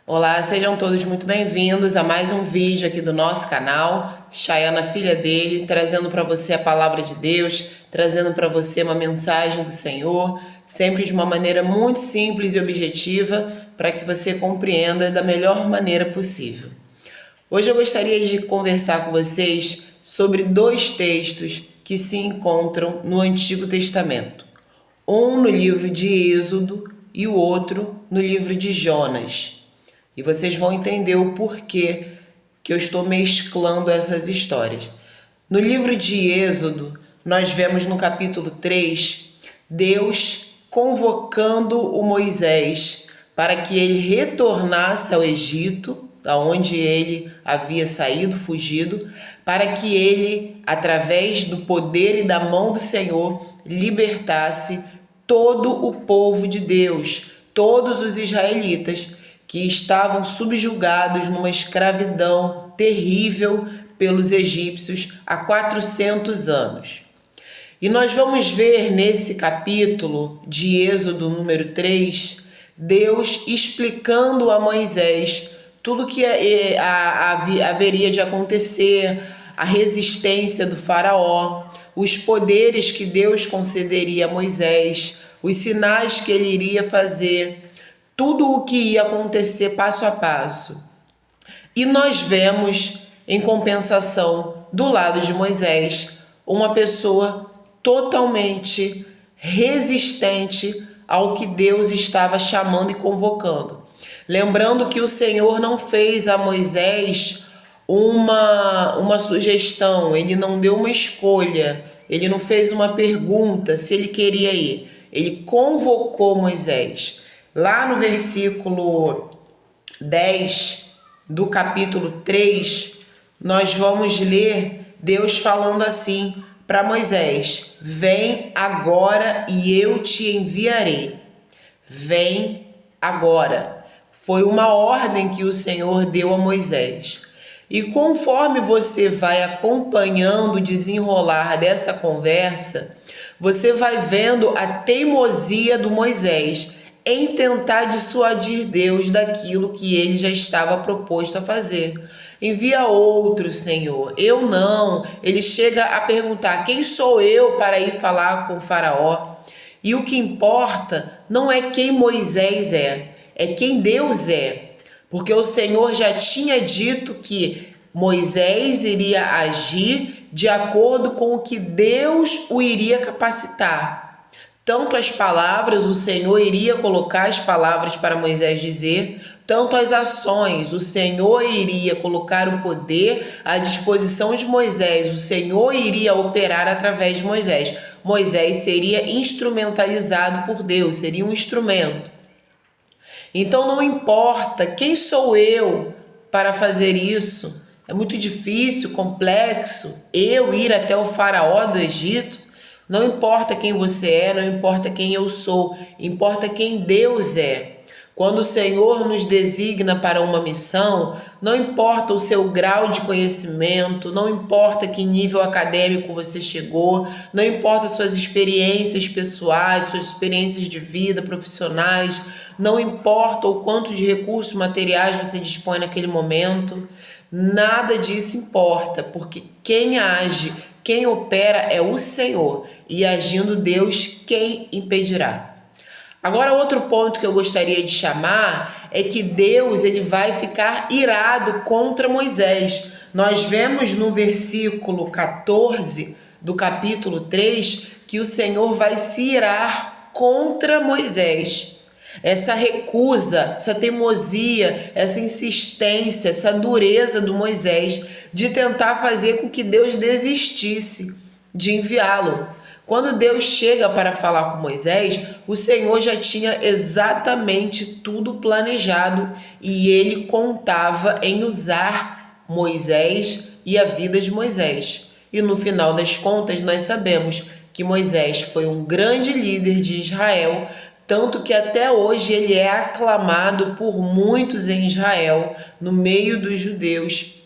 Olá, sejam todos muito bem-vindos a mais um vídeo aqui do nosso canal. Chayana, filha dele, trazendo para você a palavra de Deus, trazendo para você uma mensagem do Senhor, sempre de uma maneira muito simples e objetiva, para que você compreenda da melhor maneira possível. Hoje eu gostaria de conversar com vocês sobre dois textos que se encontram no Antigo Testamento. Um no livro de Êxodo e o outro no livro de Jonas. E vocês vão entender o porquê que eu estou mesclando essas histórias. No livro de Êxodo, nós vemos no capítulo 3, Deus convocando o Moisés para que ele retornasse ao Egito, da onde ele havia saído, fugido, para que ele, através do poder e da mão do Senhor, libertasse todo o povo de Deus, todos os israelitas, que estavam subjugados numa escravidão terrível pelos egípcios há 400 anos. E nós vamos ver nesse capítulo de Êxodo número 3, Deus explicando a Moisés tudo que haveria de acontecer, a resistência do faraó, os poderes que Deus concederia a Moisés, os sinais que ele iria fazer, tudo o que ia acontecer passo a passo. E nós vemos, em compensação, do lado de Moisés, uma pessoa totalmente resistente ao que Deus estava chamando e convocando. Lembrando que o Senhor não fez a Moisés uma sugestão, ele não deu uma escolha, ele não fez uma pergunta se ele queria ir. Ele convocou Moisés. Lá no versículo 10 do capítulo 3, nós vamos ler Deus falando assim para Moisés: vem agora e eu te enviarei. Vem agora. Foi uma ordem que o Senhor deu a Moisés. E conforme você vai acompanhando o desenrolar dessa conversa, você vai vendo a teimosia do Moisés em tentar dissuadir Deus daquilo que ele já estava proposto a fazer. Envia outro, Senhor. Eu não. Ele chega a perguntar: quem sou eu para ir falar com o faraó? E o que importa não é quem Moisés é quem Deus é. Porque o Senhor já tinha dito que Moisés iria agir de acordo com o que Deus o iria capacitar. Tanto as palavras, o Senhor iria colocar as palavras para Moisés dizer, tanto as ações, o Senhor iria colocar o poder à disposição de Moisés, o Senhor iria operar através de Moisés. Moisés seria instrumentalizado por Deus, seria um instrumento. Então não importa quem sou eu para fazer isso, é muito difícil, complexo, eu ir até o faraó do Egito. Não importa quem você é, não importa quem eu sou, importa quem Deus é. Quando o Senhor nos designa para uma missão, não importa o seu grau de conhecimento, não importa que nível acadêmico você chegou, não importa suas experiências pessoais, suas experiências de vida, profissionais, não importa o quanto de recursos materiais você dispõe naquele momento, nada disso importa, porque quem age, quem opera é o Senhor, e agindo Deus, quem impedirá? Agora, outro ponto que eu gostaria de chamar é que Deus ele vai ficar irado contra Moisés. Nós vemos no versículo 14 do capítulo 3 que o Senhor vai se irar contra Moisés. Essa recusa, essa teimosia, essa insistência, essa dureza do Moisés de tentar fazer com que Deus desistisse de enviá-lo. Quando Deus chega para falar com Moisés, o Senhor já tinha exatamente tudo planejado e ele contava em usar Moisés e a vida de Moisés. E no final das contas, nós sabemos que Moisés foi um grande líder de Israel, tanto que até hoje ele é aclamado por muitos em Israel, no meio dos judeus,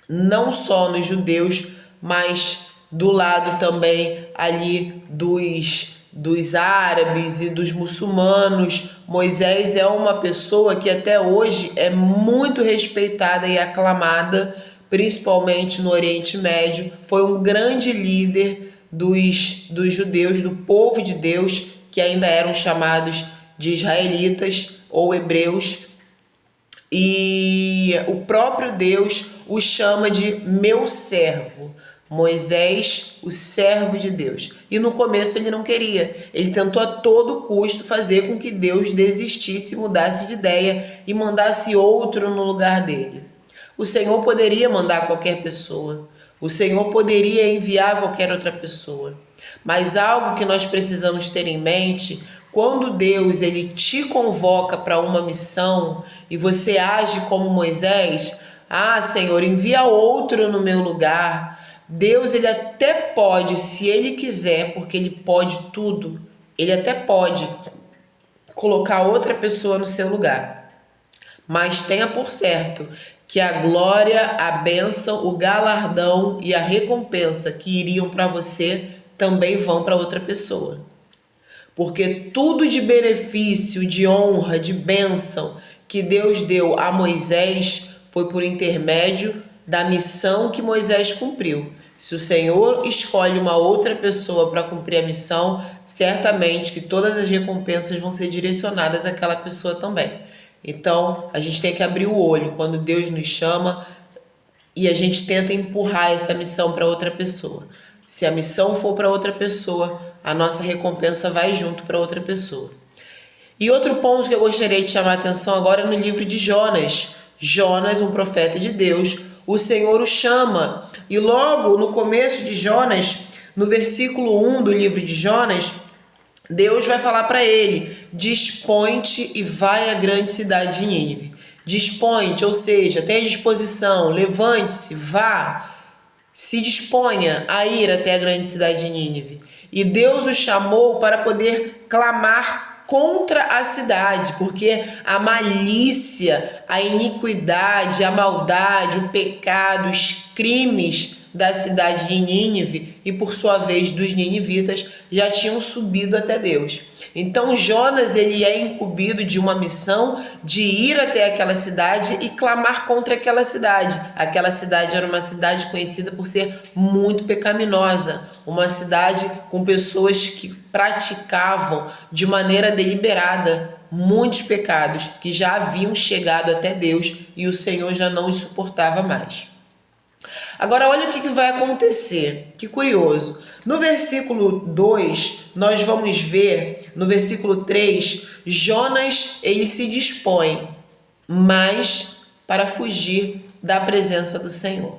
não só nos judeus, mas do lado também ali dos árabes e dos muçulmanos. Moisés é uma pessoa que até hoje é muito respeitada e aclamada, principalmente no Oriente Médio. Foi um grande líder dos judeus, do povo de Deus, que ainda eram chamados de israelitas ou hebreus. E o próprio Deus o chama de meu servo. Moisés, o servo de Deus. E no começo ele não queria. Ele tentou a todo custo fazer com que Deus desistisse, mudasse de ideia e mandasse outro no lugar dele. O Senhor poderia mandar qualquer pessoa. O Senhor poderia enviar qualquer outra pessoa. Mas algo que nós precisamos ter em mente, quando Deus ele te convoca para uma missão e você age como Moisés, Senhor, envia outro no meu lugar. Deus ele até pode, se ele quiser, porque ele pode tudo, ele até pode colocar outra pessoa no seu lugar. Mas tenha por certo que a glória, a bênção, o galardão e a recompensa que iriam para você também vão para outra pessoa. Porque tudo de benefício, de honra, de bênção que Deus deu a Moisés foi por intermédio da missão que Moisés cumpriu. Se o Senhor escolhe uma outra pessoa para cumprir a missão, certamente que todas as recompensas vão ser direcionadas àquela pessoa também. Então, a gente tem que abrir o olho quando Deus nos chama e a gente tenta empurrar essa missão para outra pessoa. Se a missão for para outra pessoa, a nossa recompensa vai junto para outra pessoa. E outro ponto que eu gostaria de chamar a atenção agora é no livro de Jonas. Jonas, um profeta de Deus, o Senhor o chama. E logo no começo de Jonas, no versículo 1 do livro de Jonas, Deus vai falar para ele: dispõe-te e vai à grande cidade de Nínive. Dispõe-te, ou seja, tenha disposição, levante-se, vá, se disponha a ir até a grande cidade de Nínive. E Deus o chamou para poder clamar contra a cidade, porque a malícia, a iniquidade, a maldade, o pecado, os crimes da cidade de Nínive e por sua vez dos ninivitas já tinham subido até Deus. Então Jonas ele é incumbido de uma missão de ir até aquela cidade e clamar contra aquela cidade. Aquela cidade era uma cidade conhecida por ser muito pecaminosa, uma cidade com pessoas que praticavam de maneira deliberada muitos pecados que já haviam chegado até Deus e o Senhor já não os suportava mais. Agora olha o que vai acontecer, que curioso. No versículo 2, nós vamos ver, no versículo 3, Jonas ele se dispõe, mas para fugir da presença do Senhor.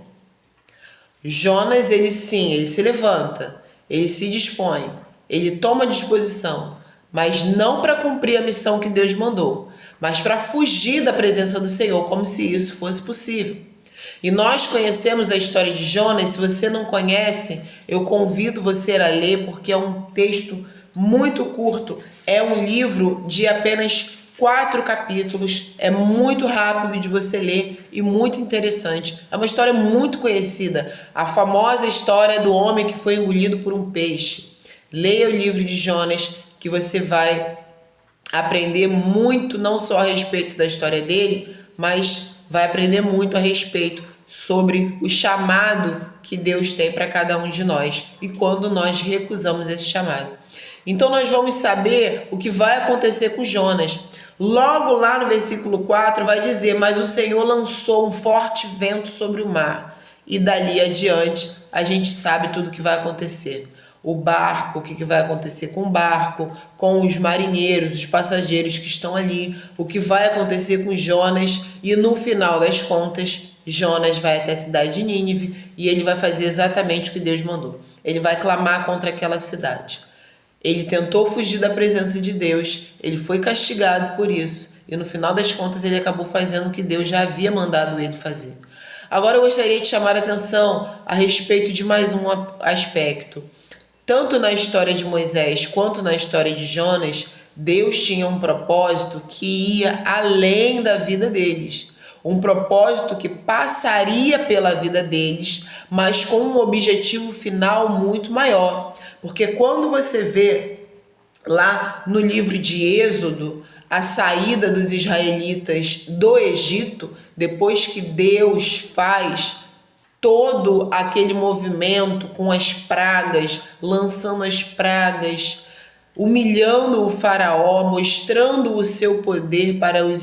Jonas ele se levanta, ele se dispõe, ele toma disposição, mas não para cumprir a missão que Deus mandou, mas para fugir da presença do Senhor, como se isso fosse possível. E nós conhecemos a história de Jonas. Se você não conhece, eu convido você a ler, porque é um texto muito curto. É um livro de apenas 4 capítulos. É muito rápido de você ler e muito interessante. É uma história muito conhecida. A famosa história do homem que foi engolido por um peixe. Leia o livro de Jonas, que você vai aprender muito, não só a respeito da história dele, mas vai aprender muito a respeito sobre o chamado que Deus tem para cada um de nós e quando nós recusamos esse chamado. Então nós vamos saber o que vai acontecer com Jonas. Logo lá no versículo 4 vai dizer: mas o Senhor lançou um forte vento sobre o mar. E dali adiante a gente sabe tudo o que vai acontecer. O barco, o que vai acontecer com o barco, com os marinheiros, os passageiros que estão ali, o que vai acontecer com Jonas, e no final das contas, Jonas vai até a cidade de Nínive e ele vai fazer exatamente o que Deus mandou. Ele vai clamar contra aquela cidade. Ele tentou fugir da presença de Deus, ele foi castigado por isso, e no final das contas ele acabou fazendo o que Deus já havia mandado ele fazer. Agora eu gostaria de chamar a atenção a respeito de mais um aspecto. Tanto na história de Moisés quanto na história de Jonas, Deus tinha um propósito que ia além da vida deles. Um propósito que passaria pela vida deles, mas com um objetivo final muito maior. Porque quando você vê lá no livro de Êxodo, a saída dos israelitas do Egito, depois que Deus faz todo aquele movimento com as pragas, lançando as pragas, humilhando o faraó, mostrando o seu poder para os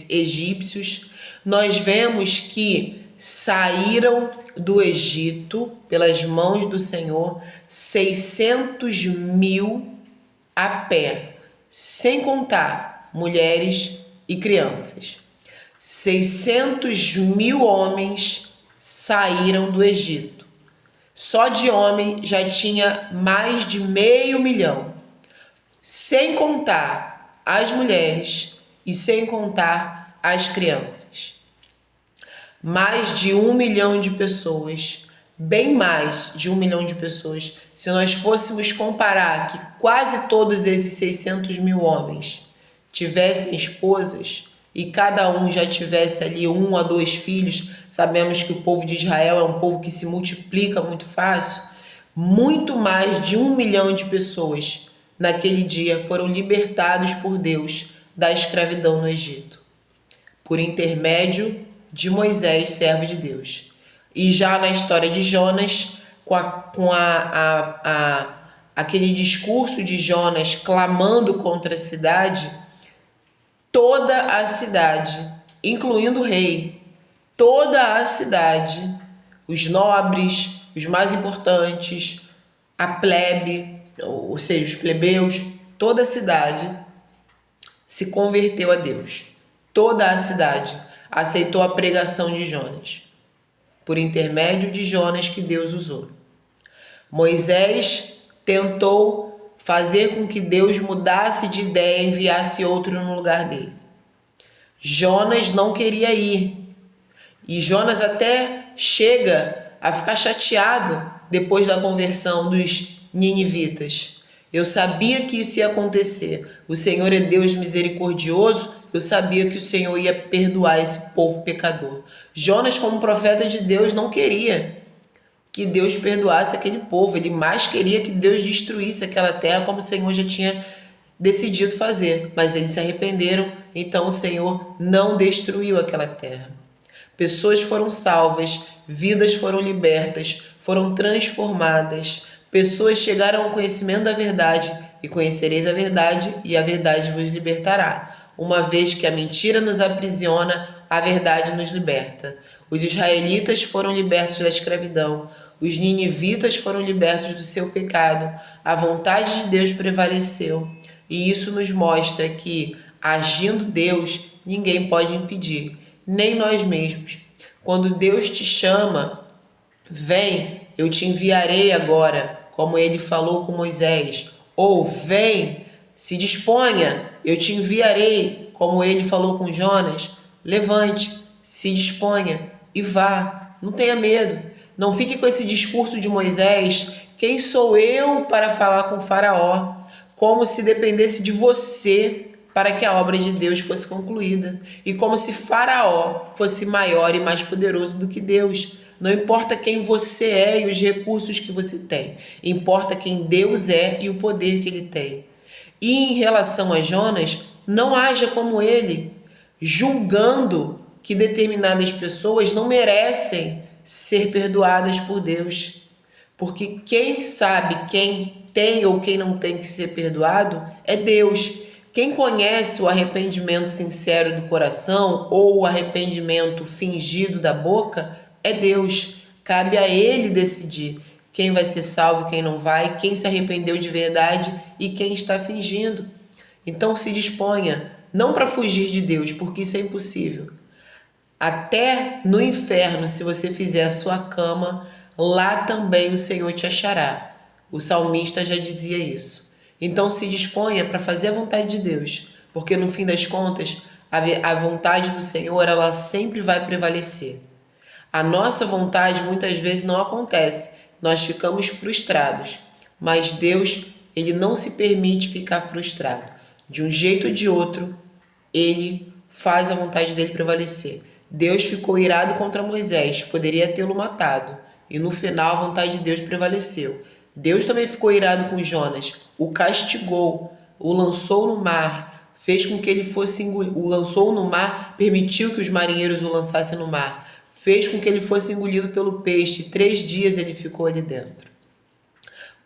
egípcios, nós vemos que saíram do Egito pelas mãos do Senhor 600 mil a pé, sem contar mulheres e crianças. 600 mil homens saíram do Egito. Só de homem já tinha mais de 500 mil, sem contar as mulheres e sem contar as crianças. Mais de 1 milhão de pessoas, bem mais de 1 milhão de pessoas, se nós fôssemos comparar que quase todos esses 600 mil homens tivessem esposas e cada um já tivesse ali 1 a 2 filhos, sabemos que o povo de Israel é um povo que se multiplica muito fácil, muito mais de 1 milhão de pessoas naquele dia foram libertados por Deus da escravidão no Egito, por intermédio de Moisés, servo de Deus. E já na história de Jonas, aquele discurso de Jonas clamando contra a cidade, toda a cidade, incluindo o rei, toda a cidade, os nobres, os mais importantes, a plebe, ou seja, os plebeus, toda a cidade se converteu a Deus. Toda a cidade aceitou a pregação de Jonas, por intermédio de Jonas que Deus usou. Moisés tentou fazer com que Deus mudasse de ideia e enviasse outro no lugar dele. Jonas não queria ir. E Jonas até chega a ficar chateado depois da conversão dos ninivitas. Eu sabia que isso ia acontecer. O Senhor é Deus misericordioso. Eu sabia que o Senhor ia perdoar esse povo pecador. Jonas, como profeta de Deus, não queria que Deus perdoasse aquele povo. Ele mais queria que Deus destruísse aquela terra, como o Senhor já tinha decidido fazer. Mas eles se arrependeram, então o Senhor não destruiu aquela terra. Pessoas foram salvas, vidas foram libertas, foram transformadas. Pessoas chegaram ao conhecimento da verdade, e conhecereis a verdade, e a verdade vos libertará. Uma vez que a mentira nos aprisiona, a verdade nos liberta. Os israelitas foram libertos da escravidão, os ninivitas foram libertos do seu pecado, a vontade de Deus prevaleceu. E isso nos mostra que, agindo Deus, ninguém pode impedir, nem nós mesmos. Quando Deus te chama, vem, eu te enviarei agora, como ele falou com Moisés. Ou vem, se disponha, eu te enviarei, como ele falou com Jonas. Levante, se disponha e vá. Não tenha medo. Não fique com esse discurso de Moisés. Quem sou eu para falar com o Faraó? Como se dependesse de você para que a obra de Deus fosse concluída. E como se Faraó fosse maior e mais poderoso do que Deus. Não importa quem você é e os recursos que você tem. Importa quem Deus é e o poder que ele tem. E em relação a Jonas, não haja como ele, julgando que determinadas pessoas não merecem ser perdoadas por Deus. Porque quem sabe quem tem ou quem não tem que ser perdoado é Deus. Quem conhece o arrependimento sincero do coração ou o arrependimento fingido da boca é Deus. Cabe a Ele decidir quem vai ser salvo, quem não vai, quem se arrependeu de verdade e quem está fingindo. Então se disponha, não para fugir de Deus, porque isso é impossível. Até no inferno, se você fizer a sua cama, lá também o Senhor te achará. O salmista já dizia isso. Então se disponha para fazer a vontade de Deus, porque no fim das contas, a vontade do Senhor, ela sempre vai prevalecer. A nossa vontade muitas vezes não acontece, nós ficamos frustrados, mas Deus, ele não se permite ficar frustrado. De um jeito ou de outro, ele faz a vontade dele prevalecer. Deus ficou irado contra Moisés, poderia tê-lo matado, e no final a vontade de Deus prevaleceu. Deus também ficou irado com Jonas, o castigou, o lançou no mar, fez com que ele fosse engolido, o lançou no mar, permitiu que os marinheiros o lançassem no mar, fez com que ele fosse engolido pelo peixe, 3 dias ele ficou ali dentro.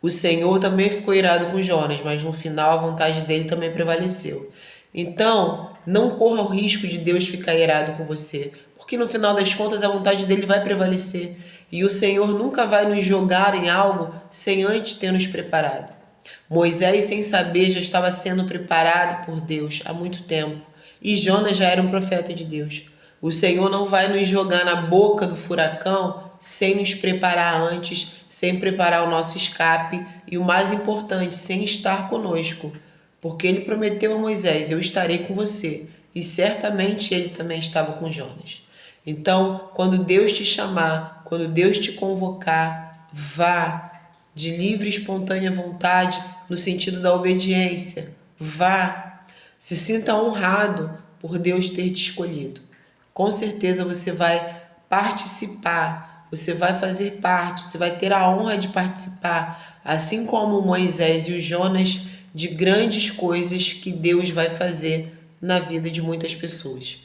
O Senhor também ficou irado com Jonas, mas no final a vontade dele também prevaleceu. Então, não corra o risco de Deus ficar irado com você, porque no final das contas a vontade dele vai prevalecer. E o Senhor nunca vai nos jogar em algo sem antes ter nos preparado. Moisés, sem saber, já estava sendo preparado por Deus há muito tempo. E Jonas já era um profeta de Deus. O Senhor não vai nos jogar na boca do furacão sem nos preparar antes, sem preparar o nosso escape e, o mais importante, sem estar conosco. Porque ele prometeu a Moisés: eu estarei com você. E certamente ele também estava com Jonas. Então, quando Deus te chamar, quando Deus te convocar, vá de livre e espontânea vontade, no sentido da obediência. Vá. Se sinta honrado por Deus ter te escolhido. Com certeza você vai participar, você vai fazer parte, você vai ter a honra de participar, assim como Moisés e o Jonas, de grandes coisas que Deus vai fazer na vida de muitas pessoas.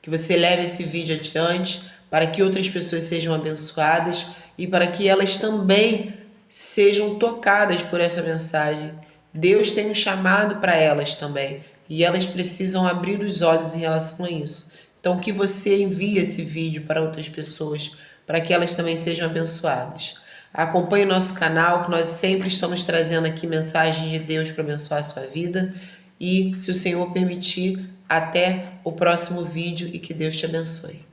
Que você leve esse vídeo adiante para que outras pessoas sejam abençoadas e para que elas também sejam tocadas por essa mensagem. Deus tem um chamado para elas também e elas precisam abrir os olhos em relação a isso. Então que você envie esse vídeo para outras pessoas para que elas também sejam abençoadas. Acompanhe o nosso canal, que nós sempre estamos trazendo aqui mensagens de Deus para abençoar a sua vida. E, se o Senhor permitir, até o próximo vídeo e que Deus te abençoe.